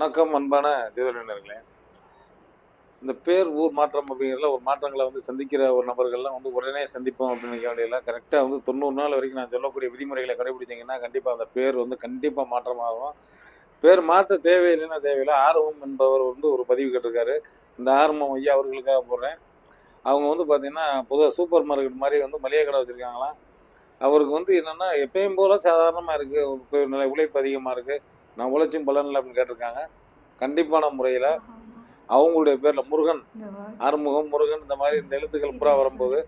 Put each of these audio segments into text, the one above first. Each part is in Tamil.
வணக்கம் அன்பான ஜோதிடர்களே. இந்த பேர் ஊர் மாற்றம் அப்படிங்கிறதுல ஒரு மாற்றங்களை சந்திக்கிற ஒரு நபர்கள்லாம் உடனே சந்திப்போம் அப்படின்னு நினைக்க வேண்டியதில்ல. கரெக்டா 90 நாள் வரைக்கும் நான் சொல்லக்கூடிய விதிமுறைகளை கடைபிடிச்சீங்கன்னா, கண்டிப்பா அந்த பேர் கண்டிப்பா மாற்றமாகும். பேர் மாத்த தேவையில்லைன்னா தேவையில்ல. ஆர்வம் என்பவர் ஒரு பதிவு கேட்டிருக்காரு. இந்த ஆர்வம் ஐயா அவர்களுக்காக போடுறேன். அவங்க பார்த்தீங்கன்னா, பொதுவா சூப்பர் மார்க்கெட் மாரி மளிகை கடை வச்சிருக்காங்களாம். அவருக்கு என்னன்னா, எப்பயும் போல சாதாரணமா இருக்கு. உழைப்பு அதிகமா இருக்கு. நான் உழைச்சும் பலன் இல்ல அப்படின்னு கேட்டிருக்காங்க. கண்டிப்பான முறையில அவங்களுடைய பேர்ல முருகன், ஆறுமுகம், முருகன் இந்த மாரி இந்த எழுத்துக்கள் பூரா வரும்போது,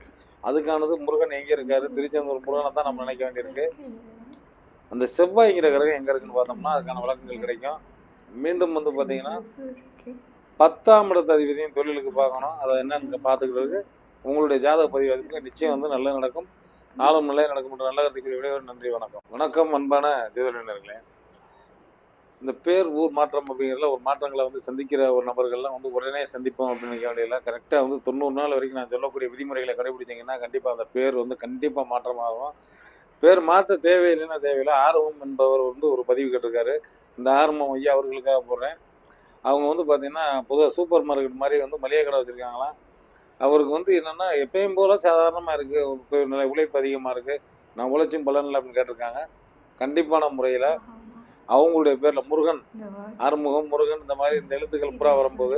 அதுக்கானது முருகன் எங்க இருக்காரு? திருச்செந்தூர் முருகன தான் நம்ம நினைக்க வேண்டியிருக்கு. அந்த செவ்வாய்ங்கிற கிரகம் எங்க இருக்குன்னு பார்த்தோம்னா, அதுக்கான விளக்கங்கள் கிடைக்கும். மீண்டும் பார்த்தீங்கன்னா, 10ஆம் இடத்து அதிபதியும் தொழிலுக்கு பார்க்கணும். அத என்னன்னு பார்த்துக்கிறதுக்கு உங்களுடைய ஜாதக பதிவு அதுக்கு நிச்சயம் நல்லது நடக்கும். நாளும் நல்லதே நடக்கும் என்ற நல்ல கருத்துக்களை விடைபெறுகிறேன். நன்றி, வணக்கம். வணக்கம் அன்பான ஜோதிடர்களே. இந்த பேர் ஊர் மாற்றம் அப்படிங்கிறதுல ஒரு மாற்றங்களை சந்திக்கிற ஒரு நபர்கள்லாம் உடனே சந்திப்போம் அப்படின்னு நினைக்க வேண்டியதில்ல. கரெக்டா 90 நாள் வரைக்கும் நான் சொல்லக்கூடிய விதிமுறைகளை கடைபிடிச்சீங்கன்னா, கண்டிப்பா அந்த பேர் கண்டிப்பா மாற்றமாகும். பேர் மாத்த தேவையில்லைன்னா தேவையில்ல. ஆர்வம் என்பவர் ஒரு பதிவு கேட்டிருக்காரு. இந்த ஆர்வம் ஐயா அவர்களுக்காக போடுறேன். அவங்க பார்த்தீங்கன்னா, பொதுவா சூப்பர் மார்க்கெட் மாரி மளிகை கடை வச்சிருக்காங்களாம். அவருக்கு என்னன்னா, எப்பயும் போல சாதாரணமா இருக்கு. உழைப்பு அதிகமா இருக்கு. நான் உழைச்சும் பலன் இல்ல அப்படின்னு கேட்டிருக்காங்க. கண்டிப்பான முறையில அவங்களுடைய பேர்ல முருகன், ஆறுமுகம், முருகன் இந்த மாரி இந்த எழுத்துக்கள் பூரா வரும்போது,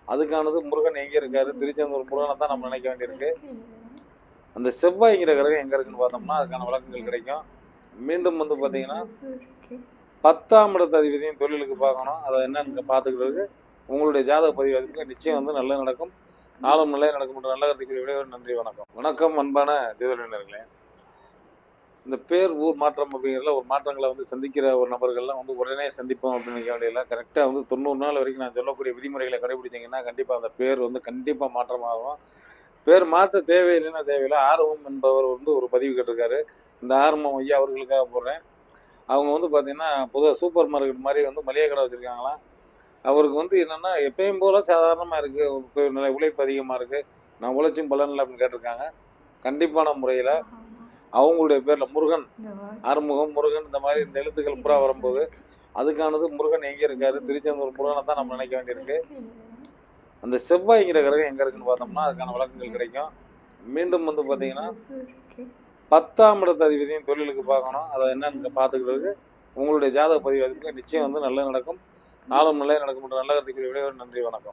அதுக்கானது முருகன் எங்க இருக்காரு? திருச்செந்தூர் முருகன தான் நம்ம நினைக்க வேண்டியிருக்கு. அந்த செவ்வாய்ங்கிற கிரகம் எங்க இருக்குன்னு பார்த்தோம்னா, அதுக்கான விளக்கங்கள் கிடைக்கும். மீண்டும் பார்த்தீங்கன்னா, 10ஆம் இடத்து அதிபதியும் தொழிலுக்கு பார்க்கணும். அத என்னன்னு பார்த்துக்கிறதுக்கு உங்களுடைய ஜாதக பதிவு அதுக்கு நிச்சயம் நல்லது நடக்கும். நாளும் நல்லதே நடக்கும் என்ற நல்ல கருத்துக்களை விடைபெறுகிறேன். நன்றி, வணக்கம். வணக்கம் அன்பான ஜோதிடர்களே. இந்த பேர் ஊர் மாற்றம் அப்படிங்கிறதுல ஒரு மாற்றங்களை சந்திக்கிற ஒரு நபர்கள்லாம் உடனே சந்திப்போம் அப்படின்னு நினைக்க வேண்டியதில்ல. கரெக்டா 90 நாள் வரைக்கும் நான் சொல்லக்கூடிய விதிமுறைகளை கடைபிடிச்சீங்கன்னா, கண்டிப்பா அந்த பேர் கண்டிப்பா மாற்றமாகும். பேர் மாத்த தேவையில்லைன்னா தேவையில்ல. ஆர்வம் என்பவர் ஒரு பதிவு கேட்டிருக்காரு. இந்த ஆர்வம் ஐயா அவர்களுக்காக போடுறேன். அவங்க பார்த்தீங்கன்னா, பொதுவா சூப்பர் மார்க்கெட் மாரி மளிகை கடை வச்சிருக்காங்களாம். அவருக்கு என்னன்னா, எப்பயும் போல சாதாரணமா இருக்கு. உழைப்பு அதிகமா இருக்கு. நான் உழைச்சும் பலன் இல்ல அப்படின்னு கேட்டிருக்காங்க. கண்டிப்பான முறையில அவங்களுடைய பேர்ல முருகன், ஆறுமுகம், முருகன் இந்த மாரி இந்த எழுத்துக்கள் பூரா வரும்போது, அதுக்கானது முருகன் எங்க இருக்காரு? திருச்செந்தூர் முருகன தான் நம்ம நினைக்க வேண்டியிருக்கு. அந்த செவ்வாய்ங்கிற கிரகம் எங்க இருக்குன்னு பார்த்தோம்னா, அதுக்கான விளக்கங்கள் கிடைக்கும். மீண்டும் பார்த்தீங்கன்னா, 10ஆம் இடத்து அதிபதியும் தொழிலுக்கு பார்க்கணும். அத என்னன்னு பார்த்துக்கிறதுக்கு உங்களுடைய ஜாதக பதிவு அதுக்கு நிச்சயம் நல்லது நடக்கும். நாளும் நல்லதே நடக்கும் என்ற நல்ல கருத்துக்களை விடைபெறுகிறேன். நன்றி, வணக்கம்.